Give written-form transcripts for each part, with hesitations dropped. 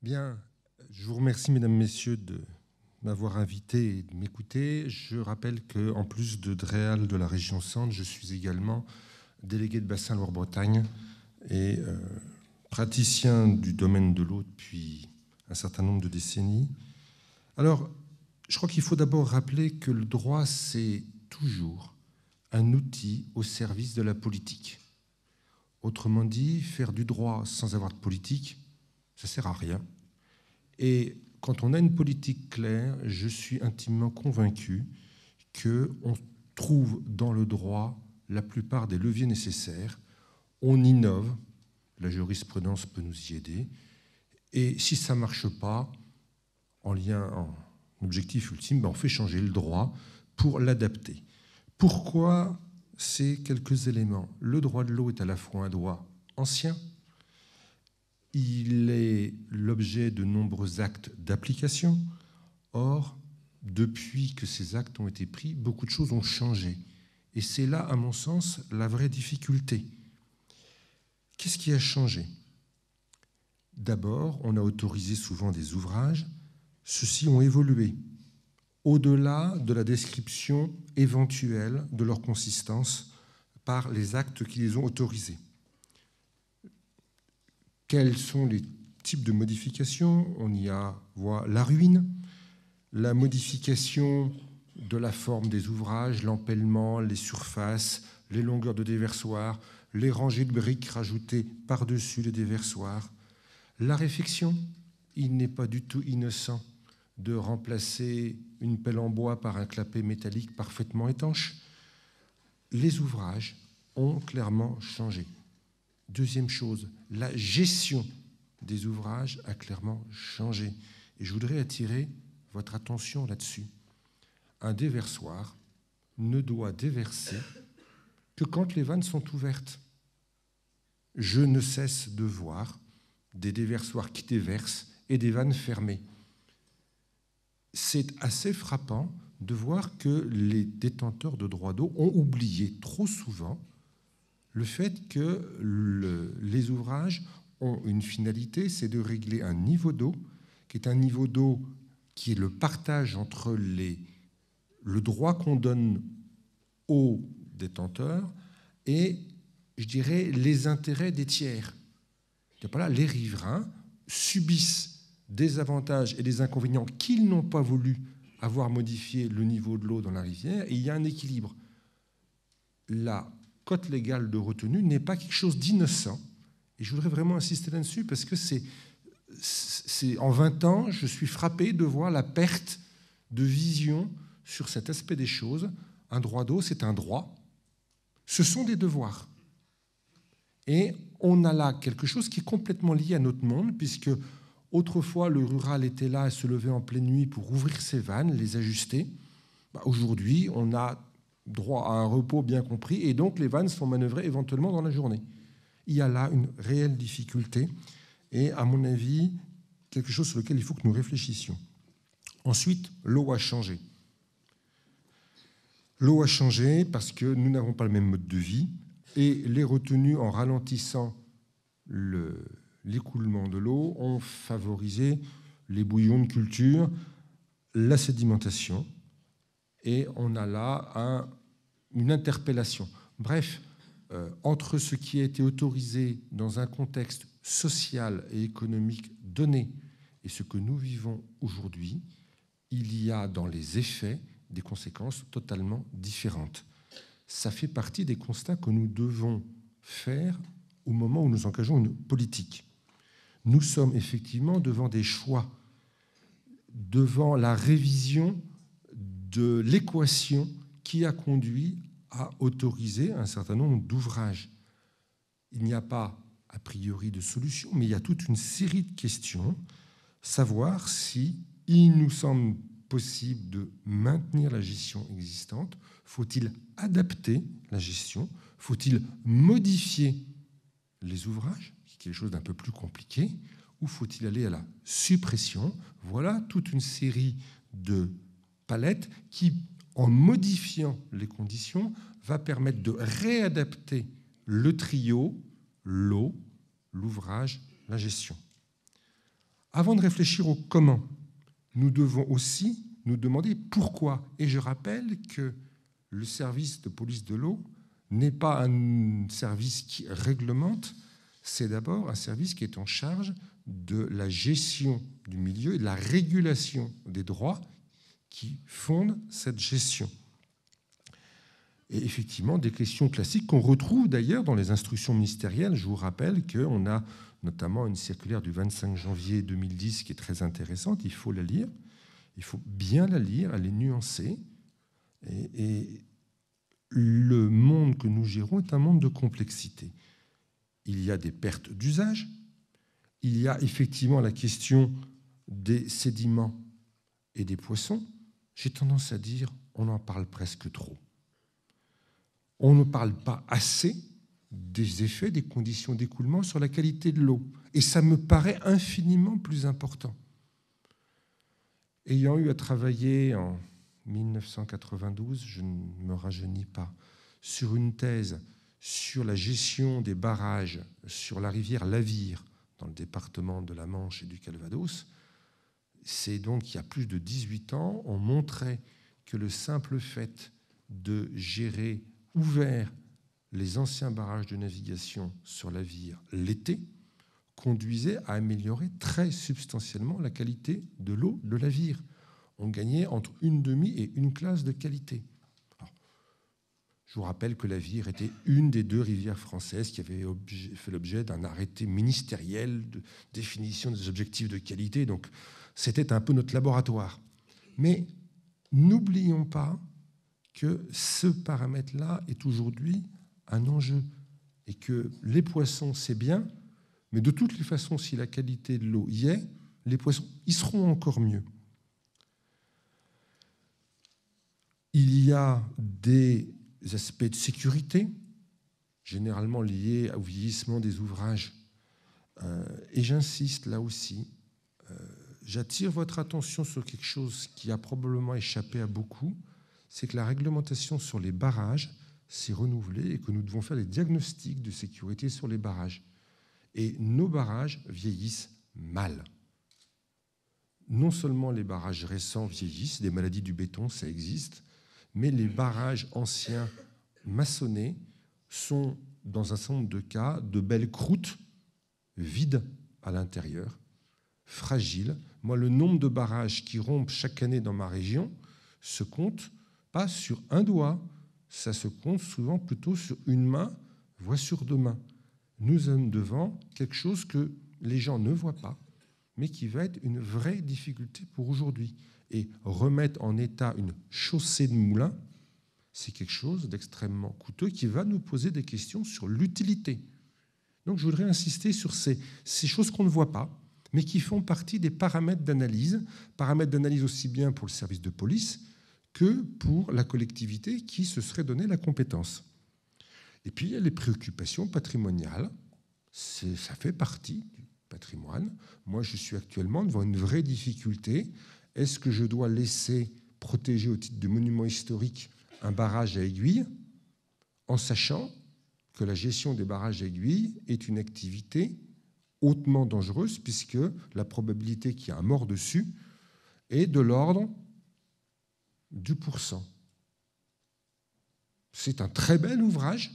Bien, je vous remercie, mesdames, messieurs, de m'avoir invité et de m'écouter. Je rappelle qu'en plus de DREAL de la région Centre, je suis également délégué de bassin Loire-Bretagne et praticien du domaine de l'eau depuis un certain nombre de décennies. Alors, je crois qu'il faut d'abord rappeler que le droit, c'est toujours un outil au service de la politique. Autrement dit, faire du droit sans avoir de politique, ça ne sert à rien. Et quand on a une politique claire, je suis intimement convaincu qu'on trouve dans le droit la plupart des leviers nécessaires. On innove, la jurisprudence peut nous y aider, et si ça ne marche pas, en objectif ultime, on fait changer le droit pour l'adapter. Pourquoi ces quelques éléments? Le droit de l'eau est à la fois un droit ancien, il est l'objet de nombreux actes d'application. Or, depuis que ces actes ont été pris, beaucoup de choses ont changé. Et c'est là, à mon sens, la vraie difficulté. Qu'est-ce qui a changé? D'abord, on a autorisé souvent des ouvrages. Ceux-ci ont évolué au-delà de la description éventuelle de leur consistance par les actes qui les ont autorisés. Quels sont les types de modifications? On y voit la ruine, la modification de la forme des ouvrages, l'empêlement, les surfaces, les longueurs de déversoirs, les rangées de briques rajoutées par-dessus les déversoirs. La réfection, il n'est pas du tout innocent de remplacer une pelle en bois par un clapet métallique parfaitement étanche. Les ouvrages ont clairement changé. Deuxième chose, la gestion des ouvrages a clairement changé. Et je voudrais attirer votre attention là-dessus. Un déversoir ne doit déverser que quand les vannes sont ouvertes. Je ne cesse de voir des déversoirs qui déversent et des vannes fermées. C'est assez frappant de voir que les détenteurs de droits d'eau ont oublié trop souvent le fait que les ouvrages ont une finalité, c'est de régler un niveau d'eau, qui est un niveau d'eau qui est le partage entre le droit qu'on donne aux détenteurs et, je dirais, les intérêts des tiers. Les riverains subissent des avantages et des inconvénients qu'ils n'ont pas voulu avoir modifié le niveau de l'eau dans la rivière, et il y a un équilibre. La cote légale de retenue n'est pas quelque chose d'innocent, et je voudrais vraiment insister là-dessus, parce que en 20 ans, je suis frappé de voir la perte de vision sur cet aspect des choses. Un droit d'eau, c'est un droit. Ce sont des devoirs. Et on a là quelque chose qui est complètement lié à notre monde, puisque autrefois, le rural était là et se levait en pleine nuit pour ouvrir ses vannes, les ajuster. Aujourd'hui, on a droit à un repos bien compris, et donc les vannes sont manœuvrées éventuellement dans la journée. Il y a là une réelle difficulté, et à mon avis, quelque chose sur lequel il faut que nous réfléchissions. Ensuite, l'eau a changé. L'eau a changé parce que nous n'avons pas le même mode de vie, et les retenues, en ralentissant l'écoulement de l'eau, ont favorisé les bouillons de culture, la sédimentation, et on a là une interpellation. Bref, entre ce qui a été autorisé dans un contexte social et économique donné et ce que nous vivons aujourd'hui, il y a dans les effets des conséquences totalement différentes. Ça fait partie des constats que nous devons faire au moment où nous engageons une politique. Nous sommes effectivement devant des choix, devant la révision de l'équation qui a conduit à autoriser un certain nombre d'ouvrages. Il n'y a pas, a priori, de solution, mais il y a toute une série de questions. Savoir si il nous semble possible de maintenir la gestion existante. Faut-il adapter la gestion? Faut-il modifier les ouvrages, qui est quelque chose d'un peu plus compliqué, ou faut-il aller à la suppression? Voilà toute une série de palettes qui, en modifiant les conditions, va permettre de réadapter le trio, l'eau, l'ouvrage, la gestion. Avant de réfléchir au comment, nous devons aussi nous demander pourquoi. Et je rappelle que le service de police de l'eau n'est pas un service qui réglemente, c'est d'abord un service qui est en charge de la gestion du milieu et de la régulation des droits qui fondent cette gestion. Et effectivement, des questions classiques qu'on retrouve d'ailleurs dans les instructions ministérielles. Je vous rappelle qu'on a notamment une circulaire du 25 janvier 2010 qui est très intéressante, il faut la lire, il faut bien la lire, elle est nuancée. Et le monde que nous gérons est un monde de complexité. Il y a des pertes d'usage, il y a effectivement la question des sédiments et des poissons. J'ai tendance à dire on en parle presque trop. On ne parle pas assez des effets, des conditions d'écoulement sur la qualité de l'eau. Et ça me paraît infiniment plus important. Ayant eu à travailler en 1992, je ne me rajeunis pas, sur une thèse sur la gestion des barrages sur la rivière Lavire, dans le département de la Manche et du Calvados, c'est donc il y a plus de 18 ans, on montrait que le simple fait de gérer ouvert les anciens barrages de navigation sur la Vire l'été conduisait à améliorer très substantiellement la qualité de l'eau de la Vire. On gagnait entre une demi et une classe de qualité. Alors, je vous rappelle que la Vire était une des 2 rivières françaises qui avait fait l'objet d'un arrêté ministériel de définition des objectifs de qualité. Donc, c'était un peu notre laboratoire. Mais n'oublions pas que ce paramètre-là est aujourd'hui un enjeu et que les poissons, c'est bien, mais de toutes les façons, si la qualité de l'eau y est, les poissons y seront encore mieux. Il y a des aspects de sécurité, généralement liés au vieillissement des ouvrages. Et j'insiste là aussi, j'attire votre attention sur quelque chose qui a probablement échappé à beaucoup, c'est que la réglementation sur les barrages s'est renouvelée et que nous devons faire des diagnostics de sécurité sur les barrages. Et nos barrages vieillissent mal. Non seulement les barrages récents vieillissent, des maladies du béton, ça existe, mais les barrages anciens maçonnés sont, dans un certain nombre de cas, de belles croûtes vides à l'intérieur, fragiles. Moi, le nombre de barrages qui rompent chaque année dans ma région se compte pas sur un doigt, ça se compte souvent plutôt sur une main, voire sur 2 mains. Nous sommes devant quelque chose que les gens ne voient pas, mais qui va être une vraie difficulté pour aujourd'hui. Et remettre en état une chaussée de moulins, c'est quelque chose d'extrêmement coûteux qui va nous poser des questions sur l'utilité. Donc je voudrais insister sur ces choses qu'on ne voit pas, mais qui font partie des paramètres d'analyse aussi bien pour le service de police que pour la collectivité qui se serait donné la compétence. Et puis il y a les préoccupations patrimoniales, ça fait partie du patrimoine. Moi, je suis actuellement devant une vraie difficulté. Est-ce que je dois laisser protéger au titre de monument historique un barrage à aiguilles, en sachant que la gestion des barrages à aiguilles est une activité hautement dangereuse, puisque la probabilité qu'il y ait un mort dessus est de l'ordre du %. C'est un très bel ouvrage,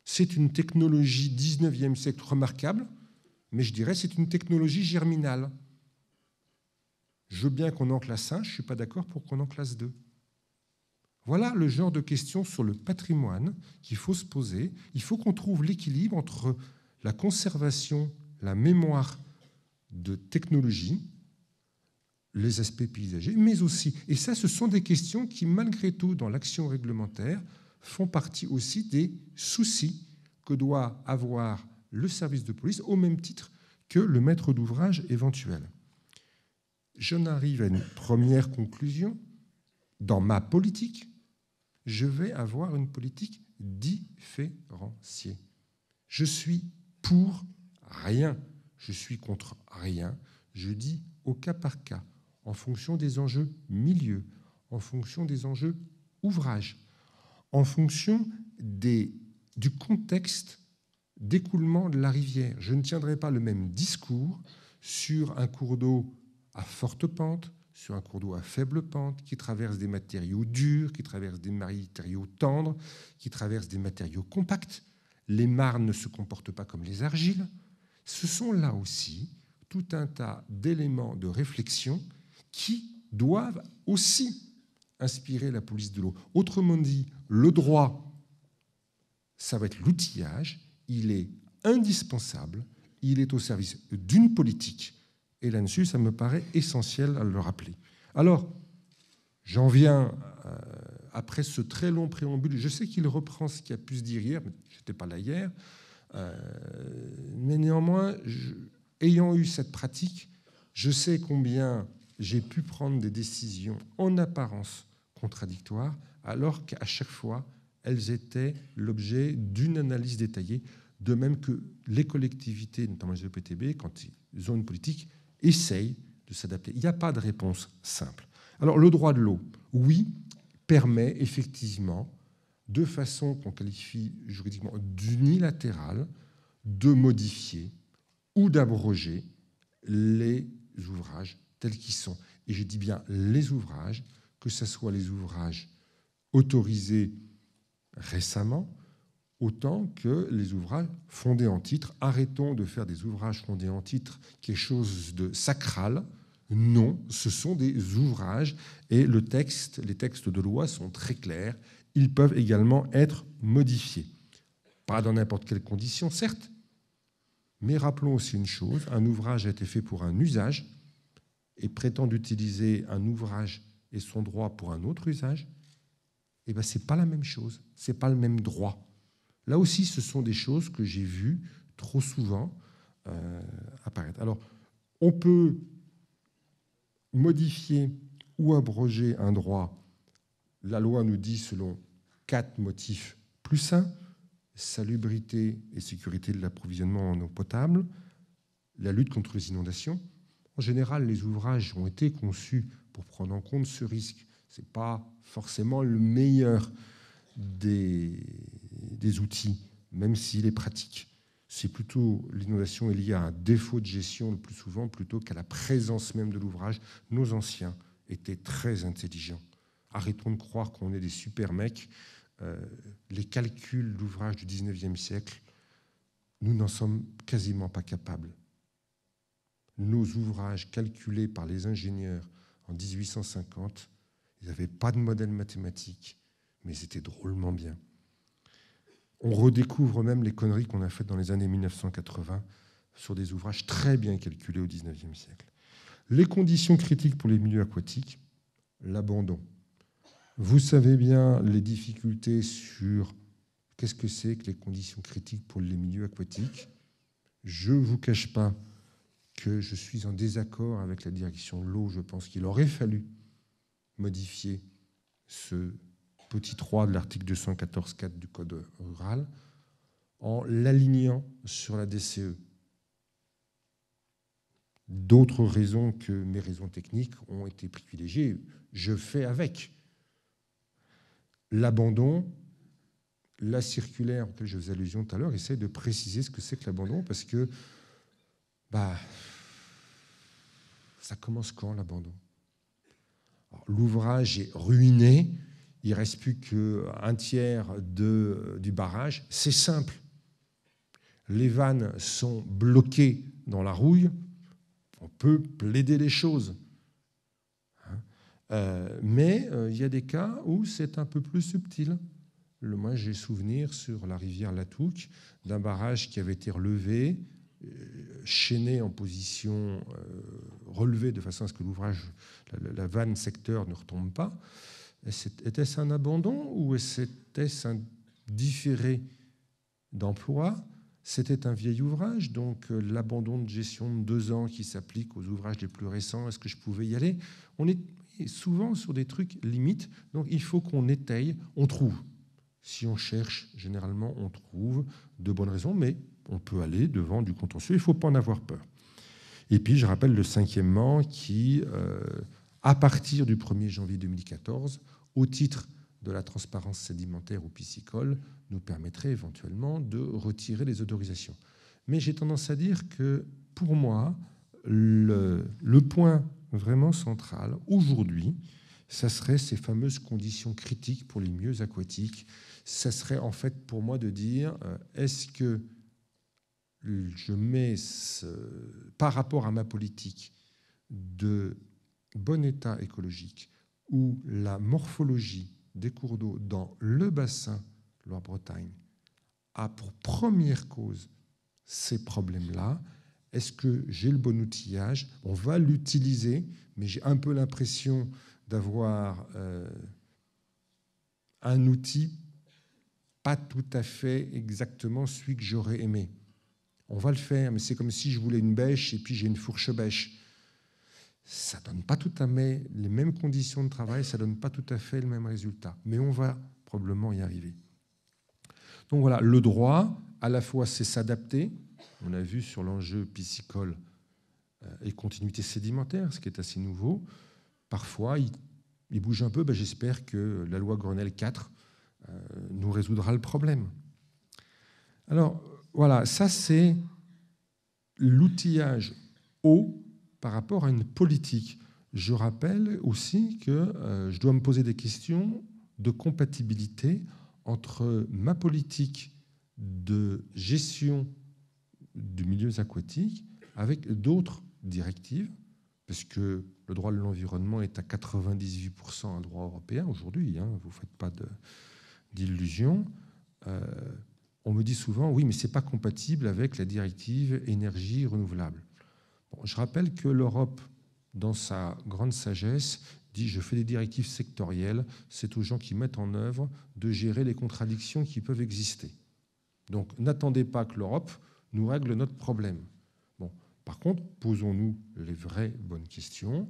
c'est une technologie 19e siècle remarquable, mais je dirais c'est une technologie germinale. Je veux bien qu'on en classe 1, je ne suis pas d'accord pour qu'on en classe 2. Voilà le genre de questions sur le patrimoine qu'il faut se poser. Il faut qu'on trouve l'équilibre entre la conservation, la mémoire de technologie, les aspects paysagers, mais aussi, et ça, ce sont des questions qui, malgré tout, dans l'action réglementaire, font partie aussi des soucis que doit avoir le service de police, au même titre que le maître d'ouvrage éventuel. J'en arrive à une première conclusion. Dans ma politique, je vais avoir une politique différenciée. Je suis pour rien, je suis contre rien. Je dis au cas par cas, en fonction des enjeux milieux, en fonction des enjeux ouvrages, en fonction du contexte d'écoulement de la rivière. Je ne tiendrai pas le même discours sur un cours d'eau à forte pente, sur un cours d'eau à faible pente, qui traverse des matériaux durs, qui traverse des matériaux tendres, qui traverse des matériaux compacts. Les marnes ne se comportent pas comme les argiles. Ce sont là aussi tout un tas d'éléments de réflexion qui doivent aussi inspirer la police de l'eau. Autrement dit, le droit, ça va être l'outillage, il est indispensable, il est au service d'une politique, et là-dessus, ça me paraît essentiel à le rappeler. Alors, j'en viens, après ce très long préambule, je sais qu'il reprend ce qui a pu se dire hier, mais je n'étais pas là hier, mais néanmoins, ayant eu cette pratique, je sais combien j'ai pu prendre des décisions en apparence contradictoires, alors qu'à chaque fois, elles étaient l'objet d'une analyse détaillée, de même que les collectivités, notamment les EPTB, quand ils ont une politique, essayent de s'adapter. Il n'y a pas de réponse simple. Alors, le droit de l'eau, oui, permet effectivement, de façon qu'on qualifie juridiquement d'unilatérale, de modifier ou d'abroger les ouvrages tels qu'ils sont. Et je dis bien les ouvrages, que ce soit les ouvrages autorisés récemment, autant que les ouvrages fondés en titre. Arrêtons de faire des ouvrages fondés en titre quelque chose de sacral. Non, ce sont des ouvrages et les textes de loi sont très clairs. Ils peuvent également être modifiés. Pas dans n'importe quelle condition, certes, mais rappelons aussi une chose, un ouvrage a été fait pour un usage et prétend utiliser un ouvrage et son droit pour un autre usage, eh bien, ce n'est pas la même chose, ce n'est pas le même droit. Là aussi, ce sont des choses que j'ai vues trop souvent apparaître. Alors, on peut modifier ou abroger un droit. La loi nous dit selon 4 motifs plus 1, salubrité et sécurité de l'approvisionnement en eau potable, la lutte contre les inondations. En général, les ouvrages ont été conçus pour prendre en compte ce risque. Ce n'est pas forcément le meilleur des outils, même s'il est pratique. C'est plutôt l'inondation est liée à un défaut de gestion le plus souvent plutôt qu'à la présence même de l'ouvrage. Nos anciens étaient très intelligents. Arrêtons de croire qu'on est des super mecs. Les calculs d'ouvrages du 19e siècle, nous n'en sommes quasiment pas capables. Nos ouvrages calculés par les ingénieurs en 1850, ils n'avaient pas de modèle mathématique, mais c'était drôlement bien. On redécouvre même les conneries qu'on a faites dans les années 1980 sur des ouvrages très bien calculés au 19e siècle. Les conditions critiques pour les milieux aquatiques, l'abandon. Vous savez bien les difficultés sur qu'est-ce que c'est que les conditions critiques pour les milieux aquatiques. Je ne vous cache pas que je suis en désaccord avec la direction de l'eau. Je pense qu'il aurait fallu modifier ce petit 3 de l'article 214.4 du Code rural en l'alignant sur la DCE. D'autres raisons que mes raisons techniques ont été privilégiées. Je fais avec. L'abandon, la circulaire auquel je faisais allusion tout à l'heure, essaie de préciser ce que c'est que l'abandon parce que ça commence quand l'abandon ? L'ouvrage est ruiné, il ne reste plus qu'un tiers du barrage. C'est simple. Les vannes sont bloquées dans la rouille. On peut plaider les choses. Mais il y a des cas où c'est un peu plus subtil. Moi, j'ai souvenir sur la rivière Latouque d'un barrage qui avait été relevé, chaîné en position relevée de façon à ce que l'ouvrage, la vanne secteur ne retombe pas. Était-ce un abandon ou était-ce un différé d'emploi ? C'était un vieil ouvrage, donc l'abandon de gestion de 2 ans qui s'applique aux ouvrages les plus récents, est-ce que je pouvais y aller ? On est souvent sur des trucs limites, donc il faut qu'on étaye, on trouve. Si on cherche, généralement, on trouve de bonnes raisons, mais on peut aller devant du contentieux, il ne faut pas en avoir peur. Et puis, je rappelle le 5e qui, à partir du 1er janvier 2014, au titre de la transparence sédimentaire ou piscicole, nous permettrait éventuellement de retirer les autorisations. Mais j'ai tendance à dire que, pour moi, le point vraiment central aujourd'hui, ça serait ces fameuses conditions critiques pour les milieux aquatiques. Ça serait en fait pour moi de dire, est-ce que je mets, par rapport à ma politique de bon état écologique, où la morphologie des cours d'eau dans le bassin Loire-Bretagne a pour première cause ces problèmes-là, est-ce que j'ai le bon outillage? On va l'utiliser, mais j'ai un peu l'impression d'avoir un outil pas tout à fait exactement celui que j'aurais aimé. On va le faire, mais c'est comme si je voulais une bêche et puis j'ai une fourche bêche. Ça ne donne pas tout à fait les mêmes conditions de travail, ça ne donne pas tout à fait le même résultat. Mais on va probablement y arriver. Donc voilà, le droit, à la fois, c'est s'adapter. On a vu sur l'enjeu piscicole et continuité sédimentaire, ce qui est assez nouveau. Parfois, il bouge un peu. Ben, j'espère que la loi Grenelle 4 nous résoudra le problème. Alors, voilà, ça c'est l'outillage eau par rapport à une politique. Je rappelle aussi que je dois me poser des questions de compatibilité entre ma politique de gestion des milieux aquatiques avec d'autres directives, parce que le droit de l'environnement est à 98% un droit européen aujourd'hui, hein, vous ne faites pas d'illusions. On me dit souvent, oui, mais ce n'est pas compatible avec la directive énergie renouvelable. Bon, je rappelle que l'Europe, dans sa grande sagesse, dit je fais des directives sectorielles, c'est aux gens qui mettent en œuvre de gérer les contradictions qui peuvent exister. Donc n'attendez pas que l'Europe nous règle notre problème. Bon, par contre, posons-nous les vraies bonnes questions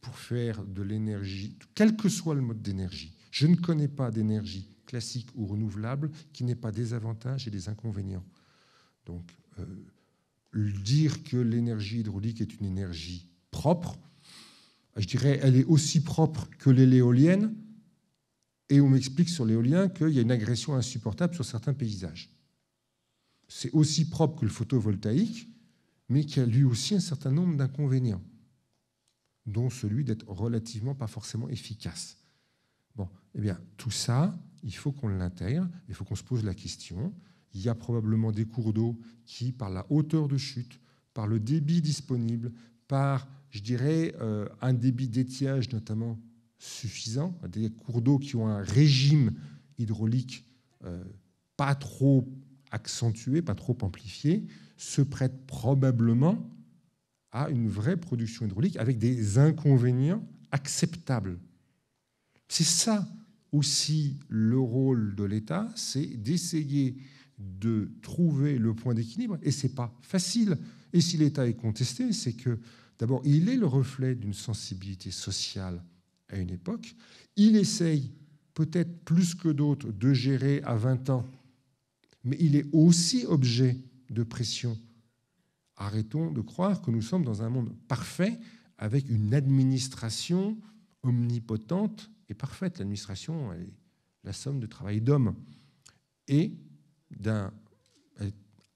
pour faire de l'énergie, quel que soit le mode d'énergie. Je ne connais pas d'énergie classique ou renouvelable qui n'ait pas des avantages et des inconvénients. Donc, dire que l'énergie hydraulique est une énergie propre, je dirais elle est aussi propre que l'éolienne, et on m'explique sur l'éolien qu'il y a une agression insupportable sur certains paysages. C'est aussi propre que le photovoltaïque, mais qui a lui aussi un certain nombre d'inconvénients, dont celui d'être relativement pas forcément efficace. Bon, eh bien, tout ça, il faut qu'on l'intègre, il faut qu'on se pose la question. Il y a probablement des cours d'eau qui, par la hauteur de chute, par le débit disponible, par, je dirais, un débit d'étiage notamment suffisant, des cours d'eau qui ont un régime hydraulique pas trop accentué, pas trop amplifié, se prêtent probablement à une vraie production hydraulique avec des inconvénients acceptables. C'est ça aussi le rôle de l'État, c'est d'essayer de trouver le point d'équilibre, et ce n'est pas facile. Et si l'État est contesté, c'est que, d'abord, il est le reflet d'une sensibilité sociale à une époque. Il essaye, peut-être plus que d'autres, de gérer à 20 ans, mais il est aussi objet de pression. Arrêtons de croire que nous sommes dans un monde parfait avec une administration omnipotente et parfaite. L'administration est la somme de travail d'hommes et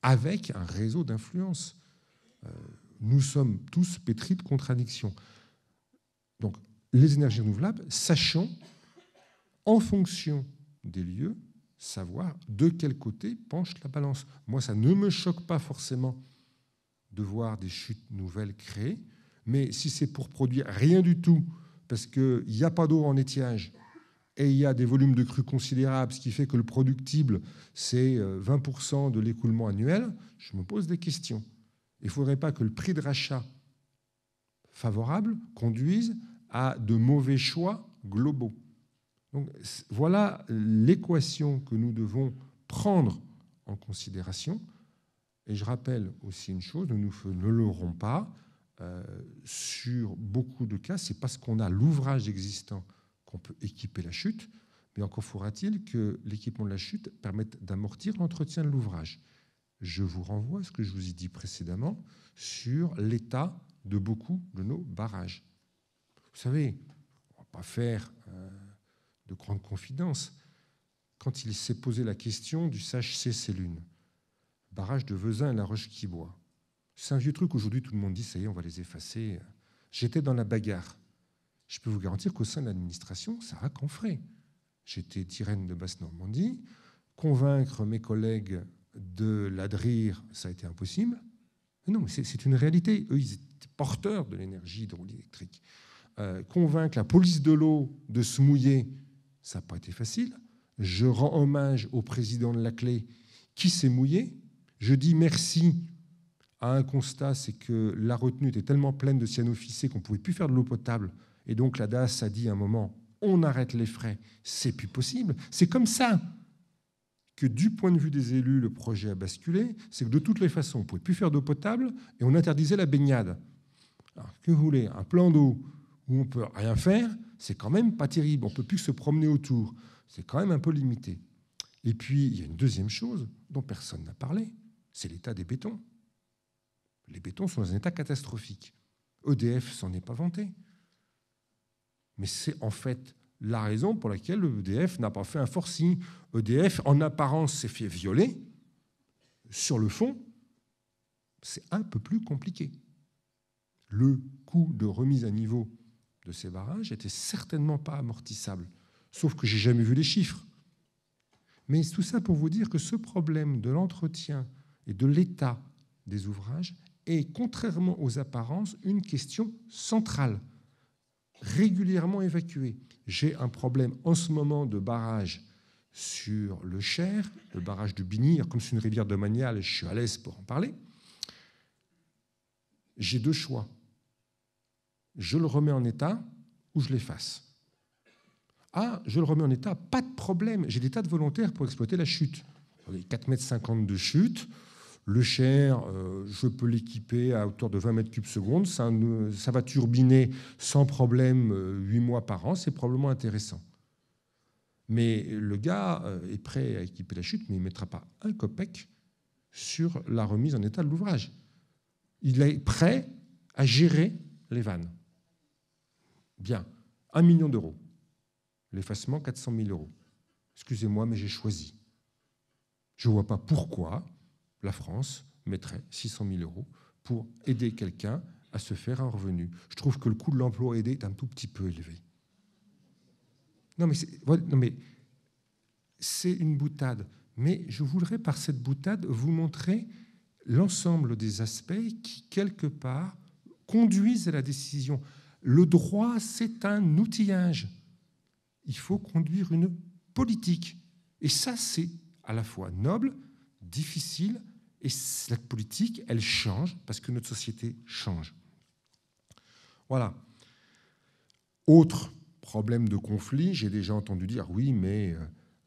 avec un réseau d'influence. Nous sommes tous pétris de contradictions. Donc, les énergies renouvelables, sachons, en fonction des lieux, savoir de quel côté penche la balance. Moi, ça ne me choque pas forcément de voir des chutes nouvelles créées, mais si c'est pour produire rien du tout, parce qu'il n'y a pas d'eau en étiage et il y a des volumes de crues considérables, ce qui fait que le productible, c'est 20% de l'écoulement annuel, je me pose des questions. Il ne faudrait pas que le prix de rachat favorable conduise à de mauvais choix globaux. Donc, voilà l'équation que nous devons prendre en considération. Et je rappelle aussi une chose, nous ne l'aurons pas. Sur beaucoup de cas, c'est parce qu'on a l'ouvrage existant qu'on peut équiper la chute, mais encore faudra-t-il que l'équipement de la chute permette d'amortir l'entretien de l'ouvrage. Je vous renvoie à ce que je vous ai dit précédemment sur l'état de beaucoup de nos barrages. Vous savez, on ne va pas faire de grandes confidences. Quand il s'est posé la question du CHC Célune, barrage de Vezin et La Roche-qui-Boit, C'est un vieux truc. Aujourd'hui, tout le monde dit, ça y est, on va les effacer. J'étais dans la bagarre. Je peux vous garantir qu'au sein de l'administration, ça a camphré. J'étais Tyrène de Basse-Normandie. Convaincre mes collègues de l'adrir, ça a été impossible. Mais non, mais c'est une réalité. Eux, ils étaient porteurs de l'énergie hydroélectrique. Convaincre la police de l'eau de se mouiller, ça n'a pas été facile. Je rends hommage au président de la Clé qui s'est mouillé. Je dis merci à un constat, c'est que la retenue était tellement pleine de cyanophyllées qu'on ne pouvait plus faire de l'eau potable. Et donc la DAS a dit à un moment, on arrête les frais, c'est plus possible. C'est comme ça que du point de vue des élus, le projet a basculé. C'est que de toutes les façons, on ne pouvait plus faire d'eau potable et on interdisait la baignade. Alors, que vous voulez, un plan d'eau où on ne peut rien faire, c'est quand même pas terrible. On ne peut plus se promener autour. C'est quand même un peu limité. Et puis, il y a une deuxième chose dont personne n'a parlé, c'est l'état des bétons. Les bétons sont dans un état catastrophique. EDF s'en est pas vanté. Mais c'est en fait la raison pour laquelle EDF n'a pas fait un forcing. EDF, en apparence, s'est fait violer. Sur le fond, c'est un peu plus compliqué. Le coût de remise à niveau de ces barrages n'était certainement pas amortissable. Sauf que je n'ai jamais vu les chiffres. Mais tout ça pour vous dire que ce problème de l'entretien et de l'état des ouvrages est, contrairement aux apparences, une question centrale, régulièrement évacuée. J'ai un problème en ce moment de barrage sur le Cher, le barrage du Bigny. Comme c'est une rivière domaniale, je suis à l'aise pour en parler. J'ai deux choix. Je le remets en état ou je l'efface. Ah, je le remets en état, pas de problème. J'ai des tas de volontaires pour exploiter la chute. 4,50 m de chute. Le Cher, je peux l'équiper à hauteur de 20 m3 secondes. Ça va turbiner sans problème 8 mois par an. C'est probablement intéressant. Mais le gars est prêt à équiper la chute, mais il ne mettra pas un copec sur la remise en état de l'ouvrage. Il est prêt à gérer les vannes. Bien, 1 million d'euros. L'effacement, 400 000 euros. Excusez-moi, mais j'ai choisi. Je ne vois pas pourquoi la France mettrait 600 000 euros pour aider quelqu'un à se faire un revenu. Je trouve que le coût de l'emploi aidé est un tout petit peu élevé. Non, mais c'est une boutade. Mais je voudrais, par cette boutade, vous montrer l'ensemble des aspects qui, quelque part, conduisent à la décision. Le droit, c'est un outillage. Il faut conduire une politique. Et ça, c'est à la fois noble, difficile, et la politique, elle change parce que notre société change. Voilà. Autre problème de conflit, j'ai déjà entendu dire, oui, mais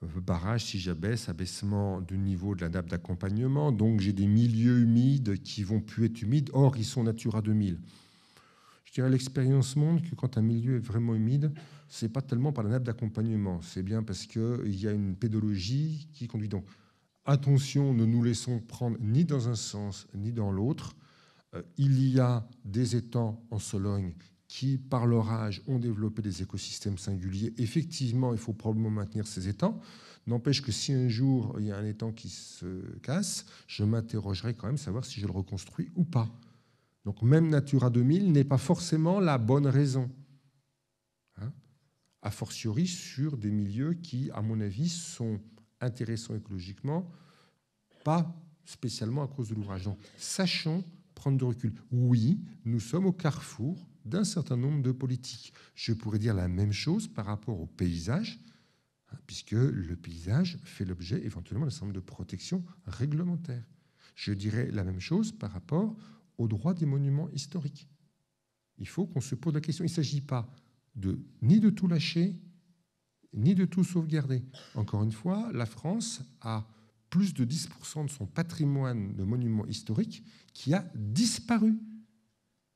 barrage, si j'abaisse, abaissement du niveau de la nappe d'accompagnement, donc j'ai des milieux humides qui vont plus être humides, or ils sont Natura 2000. Je dirais à l'expérience montre que quand un milieu est vraiment humide, ce n'est pas tellement par la nappe d'accompagnement, c'est bien parce qu'il y a une pédologie qui conduit. Donc, attention, ne nous laissons prendre ni dans un sens ni dans l'autre. Il y a des étangs en Sologne qui, par leur âge, ont développé des écosystèmes singuliers. Effectivement, il faut probablement maintenir ces étangs. N'empêche que si un jour il y a un étang qui se casse, je m'interrogerai quand même savoir si je le reconstruis ou pas. Donc même Natura 2000 n'est pas forcément la bonne raison. A fortiori sur des milieux qui, à mon avis, sont intéressants écologiquement, pas spécialement à cause de l'ouvrage. Donc sachons prendre du recul. Oui, nous sommes au carrefour d'un certain nombre de politiques. Je pourrais dire la même chose par rapport au paysage, puisque le paysage fait l'objet éventuellement d'un certain nombre de protections réglementaires. Je dirais la même chose par rapport au droit des monuments historiques. Il faut qu'on se pose la question. Il ne s'agit pas ni de tout lâcher, ni de tout sauvegarder. Encore une fois, la France a plus de 10% de son patrimoine de monuments historiques qui a disparu.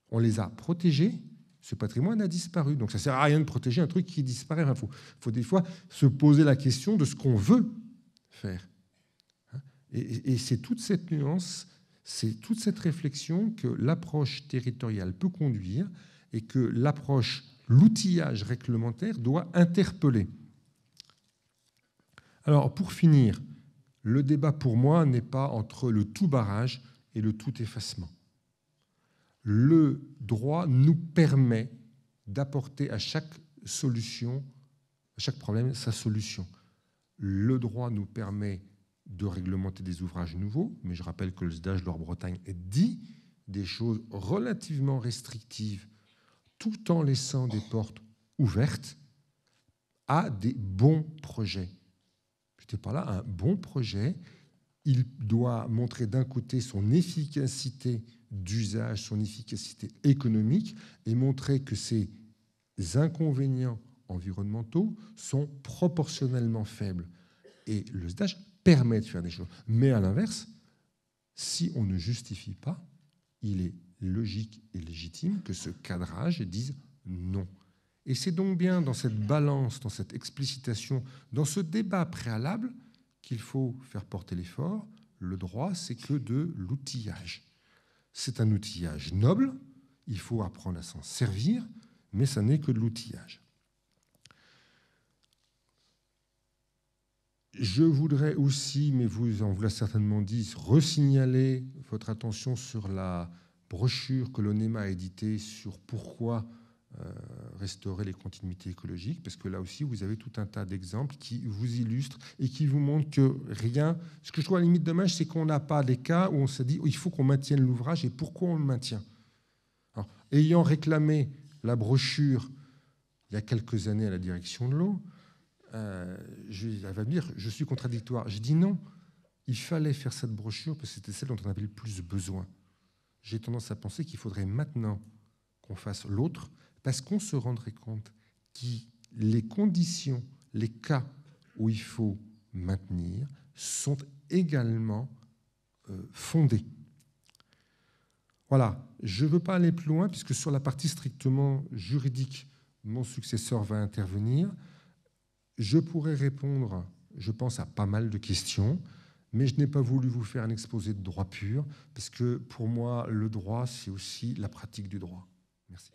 On les a protégés, ce patrimoine a disparu. Donc ça ne sert à rien de protéger un truc qui disparaît. Il faut des fois se poser la question de ce qu'on veut faire. Et c'est toute cette nuance, c'est toute cette réflexion que l'approche territoriale peut conduire et que l'outillage réglementaire doit interpeller. Alors, pour finir, le débat pour moi n'est pas entre le tout barrage et le tout effacement. Le droit nous permet d'apporter à chaque solution, à chaque problème, sa solution. Le droit nous permet de réglementer des ouvrages nouveaux, mais je rappelle que le SDAJ Loire-Bretagne dit des choses relativement restrictives, tout en laissant des portes ouvertes à des bons projets. Je n'étais pas là, un bon projet, il doit montrer d'un côté son efficacité d'usage, son efficacité économique, et montrer que ses inconvénients environnementaux sont proportionnellement faibles. Et le SDAJ permet de faire des choses. Mais à l'inverse, si on ne justifie pas, il est logique et légitime que ce cadrage dise non. Et c'est donc bien dans cette balance, dans cette explicitation, dans ce débat préalable qu'il faut faire porter l'effort. Le droit, c'est que de l'outillage. C'est un outillage noble, il faut apprendre à s'en servir, mais ça n'est que de l'outillage. Je voudrais aussi, mais on vous l'a certainement dit, resignaler votre attention sur la brochure que l'ONEMA a éditée sur pourquoi restaurer les continuités écologiques, parce que là aussi, vous avez tout un tas d'exemples qui vous illustrent et qui vous montrent que rien... Ce que je trouve à la limite dommage, c'est qu'on n'a pas des cas où on s'est dit il faut qu'on maintienne l'ouvrage et pourquoi on le maintient. Alors, ayant réclamé la brochure il y a quelques années à la direction de l'eau, elle va me dire je suis contradictoire. Je dis non, il fallait faire cette brochure parce que c'était celle dont on avait le plus besoin. J'ai tendance à penser qu'il faudrait maintenant qu'on fasse l'autre, parce qu'on se rendrait compte que les conditions, les cas où il faut maintenir sont également fondés. Voilà, je ne veux pas aller plus loin, puisque sur la partie strictement juridique, mon successeur va intervenir. Je pourrais répondre, je pense, à pas mal de questions, mais je n'ai pas voulu vous faire un exposé de droit pur, parce que pour moi, le droit, c'est aussi la pratique du droit. Merci.